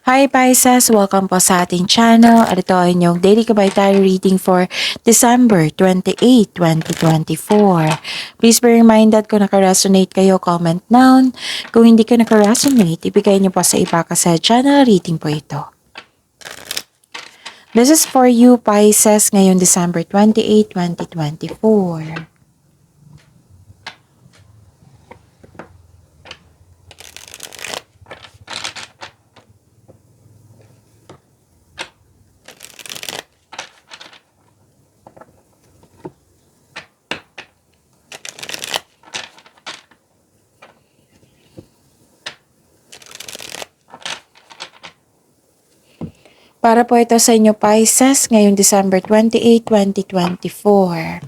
Hi Pisces! Welcome po sa ating channel at ito ay inyong daily kabay-tarot reading for December 28, 2024. Please bear in mind that kung naka-resonate kayo, comment down. Kung hindi ka naka-resonate, ibigay niyo po sa iba kasi channel reading po ito. This is for you Pisces ngayong December 28, 2024. Para po ito sa inyo Pisces ngayong December 28, 2024.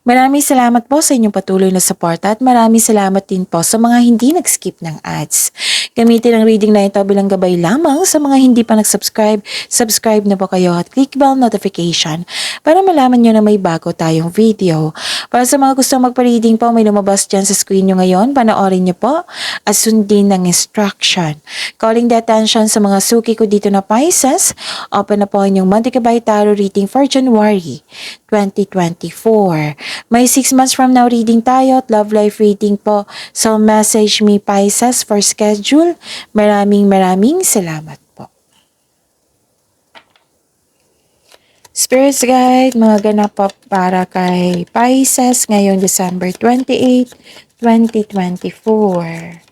Maraming salamat po sa inyong patuloy na suporta at maraming salamat din po sa mga hindi nag-skip ng ads. Gamitin ang reading na ito bilang gabay lamang sa mga hindi pa nag-subscribe. Subscribe na po kayo at click bell notification para malaman nyo na may bago tayong video. Para sa mga gusto magpa-reading po, may lumabas dyan sa screen nyo ngayon. Panoorin nyo po at sundin ng instruction. Calling the attention sa mga suki ko dito na Pisces, open na po inyong monthly kabay tarot reading for January 2024. May 6 months from now reading tayo at love life reading po. So message me Pisces for schedule. Maraming salamat po. Spirits Guide, mga ganap po para kay Pisces ngayong December 28, 2024.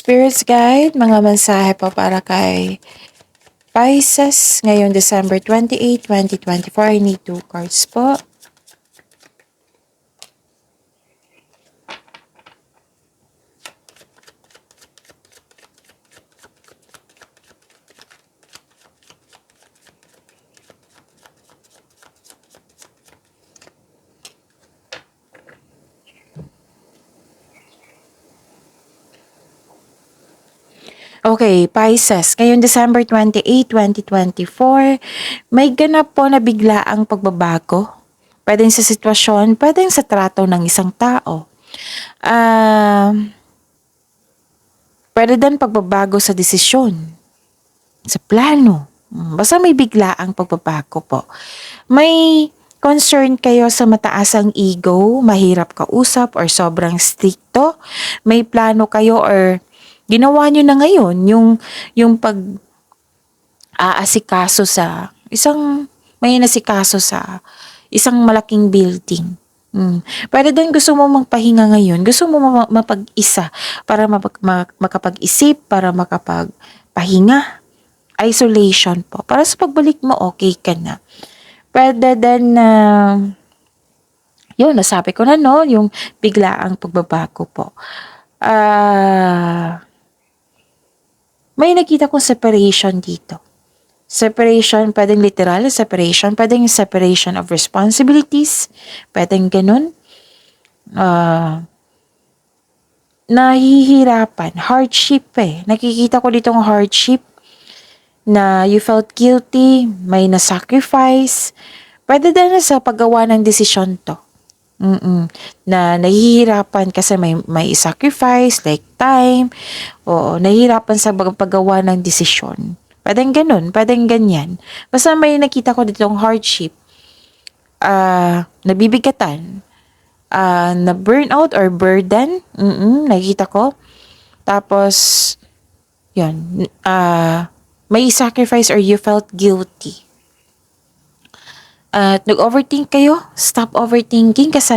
Spirits Guide, mga mensahe po para kay Pisces ngayong December 28, 2024. I need 2 cards po. Okay, Pisces, ngayong December 28, 2024, may ganap po na biglaang pagbabago. Pwedeng sa sitwasyon, pwedeng sa trato ng isang tao. Pwede din pagbabago sa desisyon, sa plano. Basta may biglaang pagbabago po. May concern kayo sa mataas ang ego, mahirap kausap or sobrang stricto. May plano kayo or ginawa nyo na ngayon yung aasikaso sa may nasikaso sa isang malaking building. Pwede din gusto mo magpahinga ngayon, gusto mo mapag-isa para makapag-isip, para makapagpahinga, isolation po. Para sa pagbalik mo, okay ka na. Pwede din na, yun, nasabi ko na no, yung biglaang pagbabago po. May nakita kong separation dito. Separation, pwedeng literal separation, pwedeng separation of responsibilities, pwedeng ganun. Nahihirapan, hardship Nakikita ko ditong hardship na you felt guilty, may na-sacrifice. Pwede din sa paggawa ng desisyon to. Na nahihirapan kasi may sacrifice like time o nahihirapan sa paggawa ng desisyon. Pwedeng ganun, pwedeng ganyan. Basta may nakita ko ditong hardship, nabibigatan, na burnout or burden, nakita ko. Tapos, yun, may sacrifice or you felt guilty. At nag-overthink kayo, stop overthinking kasi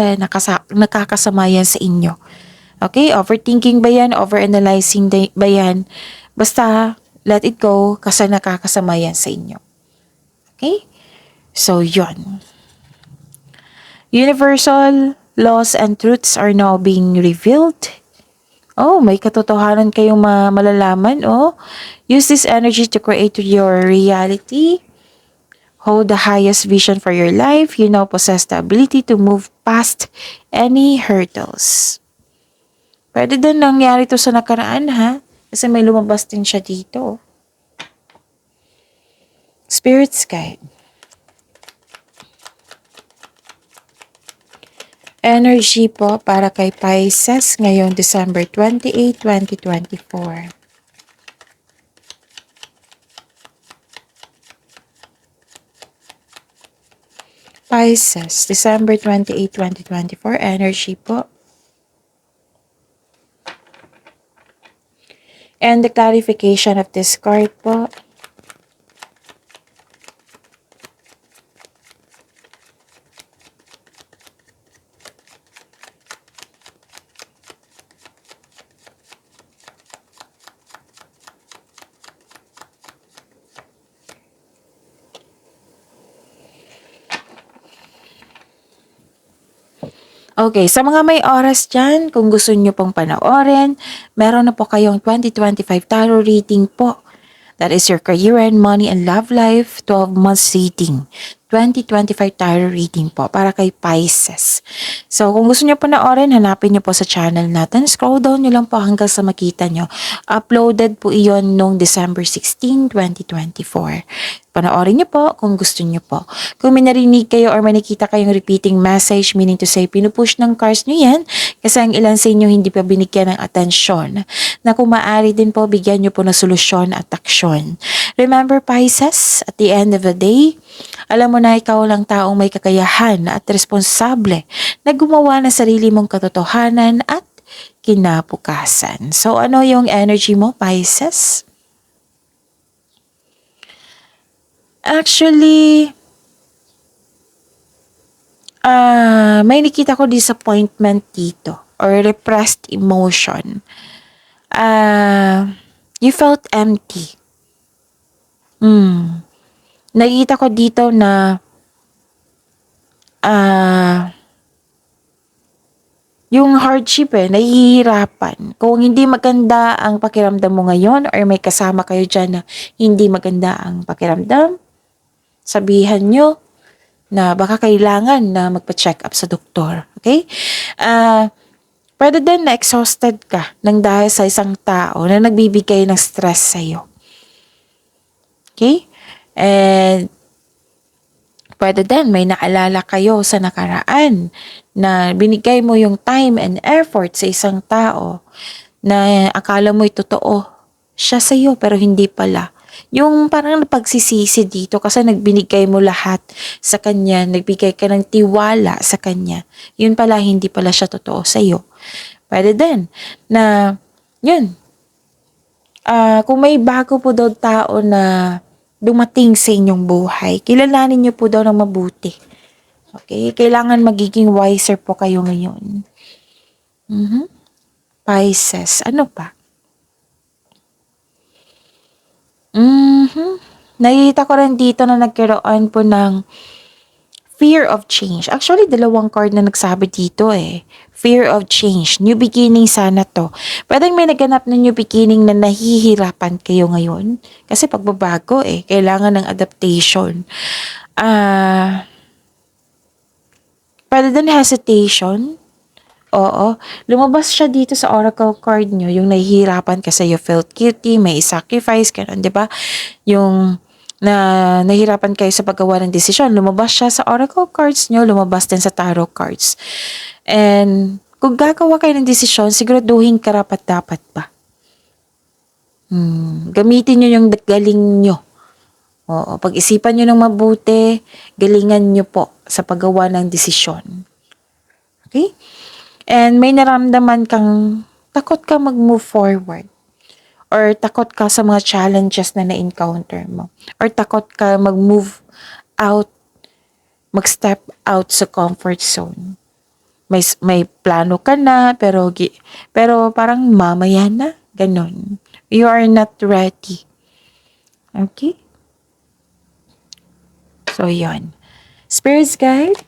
nakakasama yan sa inyo. Okay? Overthinking ba yan? Overanalyzing ba yan? Basta, let it go kasi nakakasama yan sa inyo. Okay? So, yun. Universal laws and truths are now being revealed. Oh, may katotohanan kayong malalaman. Oh, use this energy to create your reality. Hold the highest vision for your life. You now possess the ability to move past any hurdles. Pwede din nangyari to sa nakaraan, ha? Kasi may lumabas din siya dito. Spirit's Guide. Energy po para kay Pisces ngayong December 28, 2024. Pisces, December 28, 2024, energy po. And the clarification of this card po. Okay, sa mga may oras dyan, kung gusto nyo pong panoorin, meron na po kayong 2025 tarot reading po. That is your career and money and love life, 12 months reading. 2025 tarot reading po para kay Pisces. So, kung gusto nyo panoorin, hanapin nyo po sa channel natin. Scroll down nyo lang po hanggang sa makita nyo. Uploaded po iyon noong December 16, 2024. Panoorin nyo po kung gusto nyo po. Kung may narinig kayo or may nakita kayong repeating message, meaning to say, pinupush ng cards nyo yan kasi ang ilan sa inyo hindi pa binigyan ng atensyon na kung maaari din po, bigyan nyo po ng solusyon at aksyon. Remember Pisces, at the end of the day, alam mo na ikaw lang taong may kakayahan at responsable na gumawa ng sarili mong katotohanan at kinabukasan. So ano yung energy mo, Pisces? Actually, may nakita ko disappointment dito or repressed emotion. You felt empty. Nakita ko dito na yung hardship nahihirapan. Kung hindi maganda ang pakiramdam mo ngayon or may kasama kayo dyan na hindi maganda ang pakiramdam, sabihan nyo na baka kailangan na magpa-check up sa doktor. Okay? Pwede din na exhausted ka nang dahil sa isang tao na nagbibigay ng stress sa'yo. Okay? And pwede din may naalala kayo sa nakaraan na binigay mo yung time and effort sa isang tao na akala mo'y totoo siya sa'yo pero hindi pala. Yung parang pagsisisi dito kasi nagbinigay mo lahat sa kanya, nagbigay ka ng tiwala sa kanya. Yun pala, hindi pala siya totoo sa'yo. Pwede din na, yun, kung may bago po daw tao na dumating sa inyong buhay, kilalanin niyo po daw ng mabuti. Okay? Kailangan magiging wiser po kayo ngayon. Pisces, ano pa? Nakikita ko rin dito na nagkaroon po ng fear of change. Actually, dalawang card na nagsabi dito Fear of change. New beginning sana to. Pwedeng may naganap na new beginning na nahihirapan kayo ngayon. Kasi pagbabago kailangan ng adaptation. Pwede din hesitation. Oo. Lumabas siya dito sa oracle card nyo. Yung nahihirapan kasi you felt guilty, may sacrifice, ganun, di ba? Yung na nahihirapan kayo sa paggawa ng desisyon. Lumabas siya sa oracle cards nyo, lumabas din sa tarot cards. And kung gagawa kayo ng desisyon, siguraduhin karapat-dapat pa. Gamitin nyo yung galing nyo. Oo, pag-isipan nyo ng mabuti, galingan nyo po sa paggawa ng desisyon. Okay? And may naramdaman kang takot ka mag-move forward. Or takot ka sa mga challenges na na-encounter mo. Or takot ka mag-move out mag-step out sa comfort zone. May plano ka na, pero parang mamaya na, ganun. You are not ready. Okay? So, yon. Spirits guide,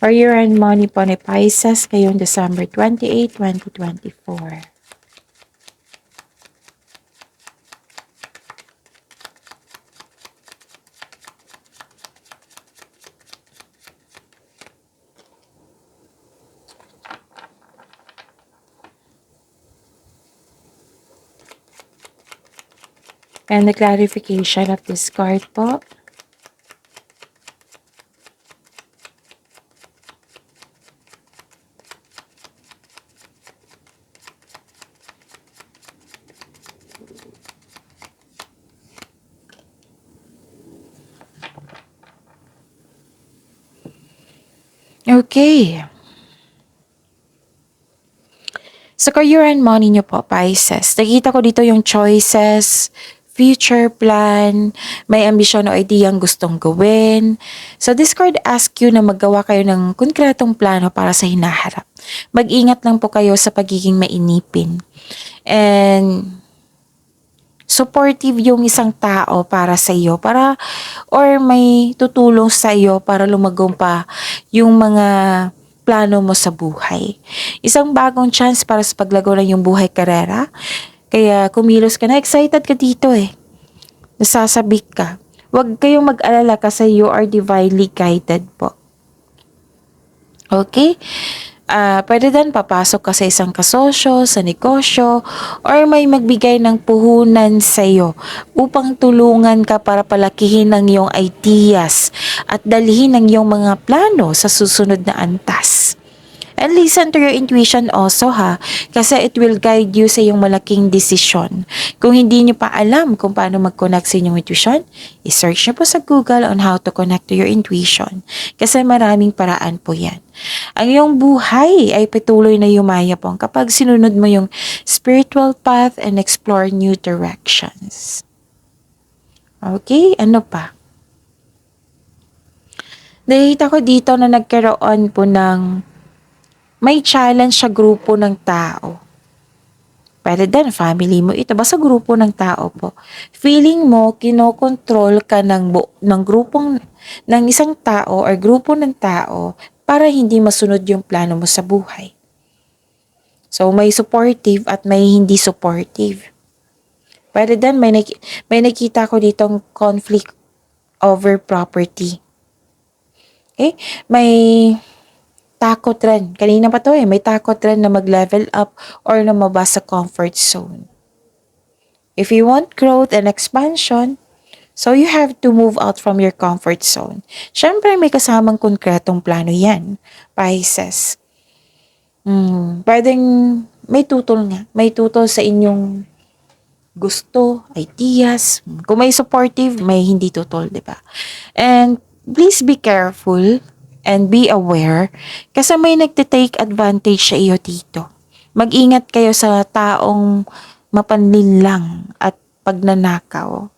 career and money po ni Pisces ngayong December 28, 2024. And the clarification of this card po. Okay. Sa career and money nyo po, Pisces, nakita ko dito yung choices, future plan, may ambisyon o ideyang gustong gawin. So this card asks you na maggawa kayo ng konkretong plano para sa hinaharap. Mag-ingat lang po kayo sa pagiging mainipin. And supportive yung isang tao para sa iyo, or may tutulong sa iyo para lumagong pa yung mga plano mo sa buhay. Isang bagong chance para sa paglago ng yung buhay karera. Kaya kumilos ka na, excited ka dito eh. Nasasabik ka. Huwag kayong mag-alala kasi you are divinely guided po. Okay? Pwede din papasok ka sa isang kasosyo, sa negosyo, or may magbigay ng puhunan sa iyo upang tulungan ka para palakihin ang iyong ideas at dalhin ang iyong mga plano sa susunod na antas. And listen to your intuition also ha, kasi it will guide you sa iyong malaking desisyon. Kung hindi nyo pa alam kung paano mag-connect sa inyong intuition, i-search nyo po sa Google on how to connect to your intuition. Kasi maraming paraan po yan. Ang iyong buhay ay patuloy na yumayabong kapag sinunod mo yung spiritual path and explore new directions. Okay, ano pa? Nakita ko dito na nagkaroon po ng may challenge sa grupo ng tao. Pwede din, family mo. Ito, basta grupo ng tao po. Feeling mo, kinokontrol ka ng isang tao or grupo ng tao para hindi masunod yung plano mo sa buhay. So, may supportive at may hindi supportive. Pwede din, may nakita ko ditong conflict over property. Okay? May takot rin. Kanina pa to eh, may takot rin na mag-level up or na mabasa sa comfort zone. If you want growth and expansion, so you have to move out from your comfort zone. Siyempre, may kasamang konkretong plano yan, Pisces. Pwedeng may tutol nga. May tutol sa inyong gusto, ideas. Kung may supportive, may hindi tutol, di ba? And please be careful and be aware kasi may nagte-take advantage sa iyo dito. Mag-ingat kayo sa taong mapanlinlang at pagnanakaw.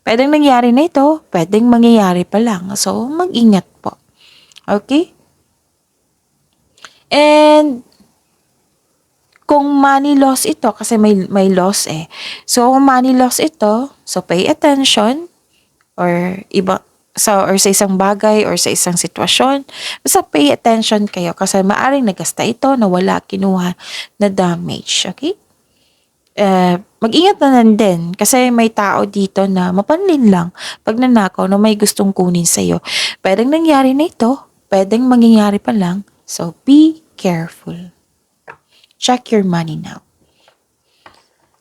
Pwedeng nangyari na ito, pwedeng mangyayari pa lang. So, mag-ingat po. Okay? And kung money loss ito, kasi may loss eh. So, kung money loss ito, so pay attention or sa isang bagay or sa isang sitwasyon, basta pay attention kayo kasi maaring nagasta ito na wala kinuha na damage, okay? Mag-ingat na lang din kasi may tao dito na mapanlin lang pag nanakaw na may gustong kunin sa'yo. Pwedeng nangyari na ito, pwedeng mangyayari pa lang, so be careful. Check your money now.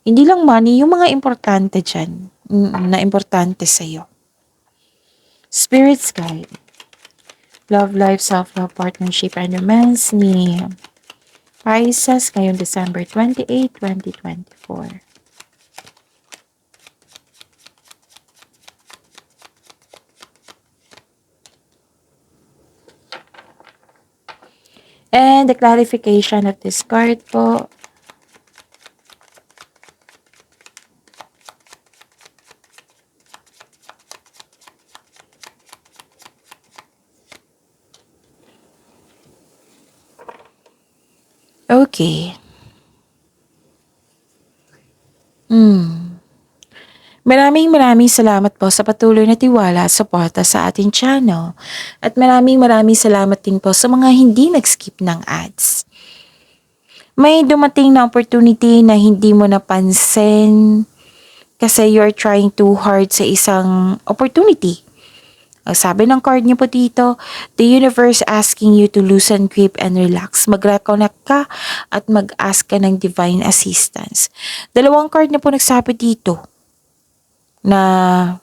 Hindi lang money, yung mga importante dyan, na importante sa'yo. Spirits guide. Love life, self-love, partnership, and romance ni Pisces ngayong December 28, 2024. And the clarification of this card po. Okay. Maraming salamat po sa patuloy na tiwala at suporta sa ating channel. At maraming salamat din po sa mga hindi nag-skip ng ads. May dumating na opportunity na hindi mo napansin kasi you're trying too hard sa isang opportunity. Ang sabi ng card niyo po dito, the universe asking you to loosen grip and relax. Mag-reconnect ka at mag-ask ka ng divine assistance. Dalawang card na po nagsabi dito na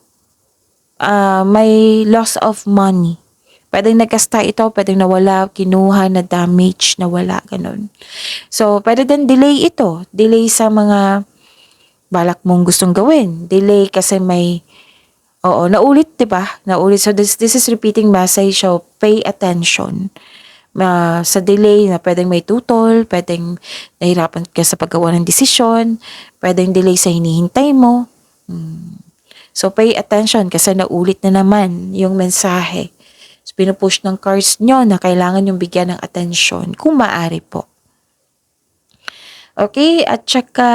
may loss of money. Pwedeng nagkasta ito, pwedeng nawala, kinuha, na damage, nawala, ganun. So, pwede din delay ito. Delay sa mga balak mong gustong gawin. Delay kasi may, naulit, diba? Naulit. So, this is repeating message. So, pay attention. Sa delay na pwedeng may tutol, pwedeng nahirapan ka sa paggawa ng desisyon, pwedeng delay sa hinihintay mo. So, pay attention kasi naulit na naman yung mensahe. So, pinupush ng cards nyo na kailangan yung bigyan ng atensyon kung maaari po. Okay? At saka,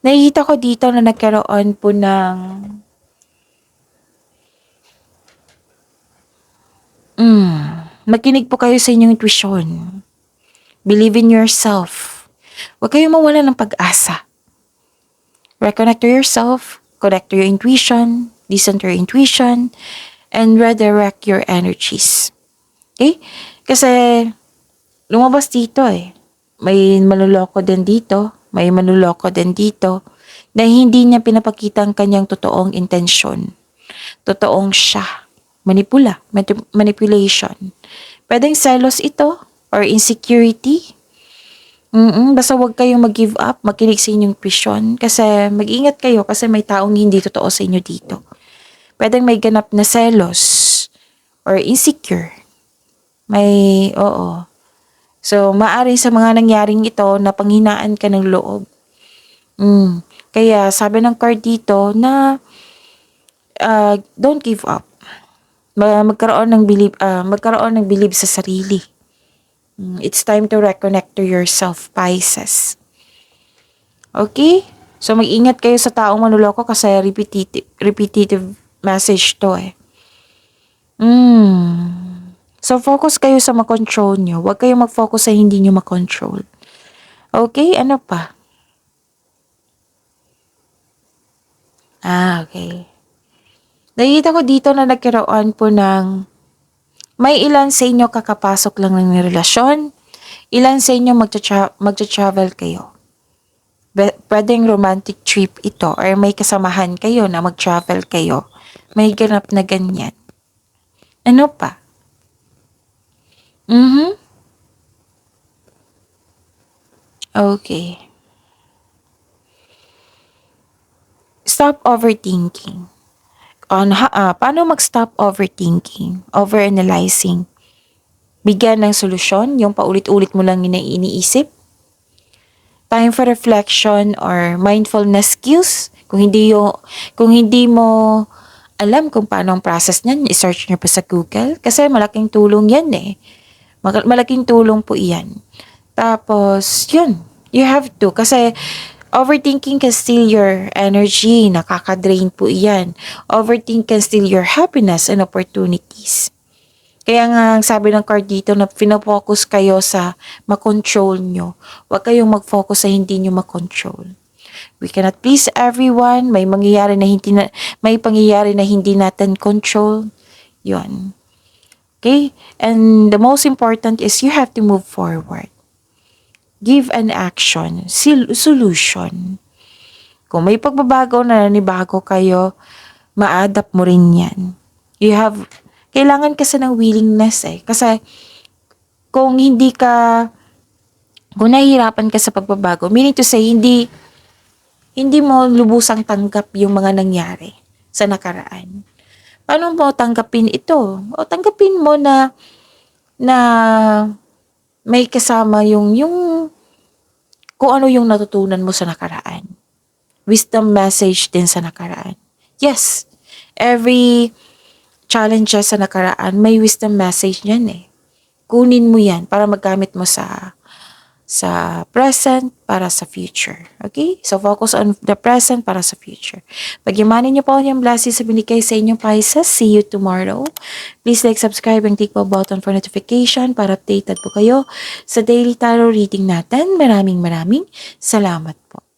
nakikita ko dito na nagkaroon po ng makinig po kayo sa inyong intuition. Believe in yourself. Huwag kayong mawala ng pag-asa. Reconnect to yourself, connect to your intuition, listen to your intuition, and redirect your energies. Okay? Kasi, lumabas dito May manuloko din dito, may manuloko din dito, na hindi niya pinapakita ang kanyang totoong intensyon. Totoong siya. Manipulation. Pwedeng selos ito, or insecurity. Basta huwag kayong mag-give up, makinig sa inyong intuition kasi mag-ingat kayo kasi may taong hindi totoo sa inyo dito. Pwedeng may ganap na selos or insecure. So, maaari sa mga nangyaring ito na panghinaan ka ng loob. Kaya sabi ng card dito na don't give up. Magkaroon ng believe sa sarili. It's time to reconnect to yourself, Pisces. Okay? So, mag-ingat kayo sa taong manuloko kasi repetitive message to So, focus kayo sa makontrol nyo. Huwag kayong mag-focus sa hindi nyo makontrol. Okay? Ano pa? Okay. Nakikita ko dito na nagkaroon po ng may ilan sa inyo kakapasok lang ng relasyon, ilan sa inyo magta-travel kayo. Pwedeng romantic trip ito or may kasamahan kayo na mag-travel kayo. May ganap na ganyan. Ano pa? Okay. Stop overthinking. Paano mag-stop overthinking, overanalyzing? Bigyan ng solusyon, yung paulit-ulit mo lang iniisip. Time for reflection or mindfulness skills. Kung hindi mo alam kung paano ang process niyan, i-search niyo pa sa Google. Kasi malaking tulong yan Malaking tulong po iyan. Tapos, yun. You have to. Kasi, overthinking can steal your energy. Nakaka-drain po iyan. Overthinking can steal your happiness and opportunities. Kaya nga, sabi ng card dito na pinafocus kayo sa makontrol nyo. Huwag kayong mag-focus sa hindi nyo makontrol. We cannot please everyone. May pangyayari na hindi natin control. Yun. Okay? And the most important is you have to move forward. Give an action, solution. Kung may pagbabago na nanibago kayo, ma-adapt mo rin yan. Kailangan kasi ng willingness Kasi kung nahihirapan ka sa pagbabago, meaning to say, hindi mo lubusang tanggap yung mga nangyari sa nakaraan. Paano mo tanggapin ito? O tanggapin mo na may kasama yung kung ano yung natutunan mo sa nakaraan. Wisdom message din sa nakaraan. Yes, every challenges sa nakaraan, may wisdom message niyan eh. Kunin mo yan para magamit mo sa present para sa future. Okay? So, focus on the present para sa future. Pag-imanin niyo po yung blessings sa binigay sa inyong Pisces. See you tomorrow. Please like, subscribe, and click po button for notification para updated po kayo sa daily tarot reading natin. Maraming salamat po.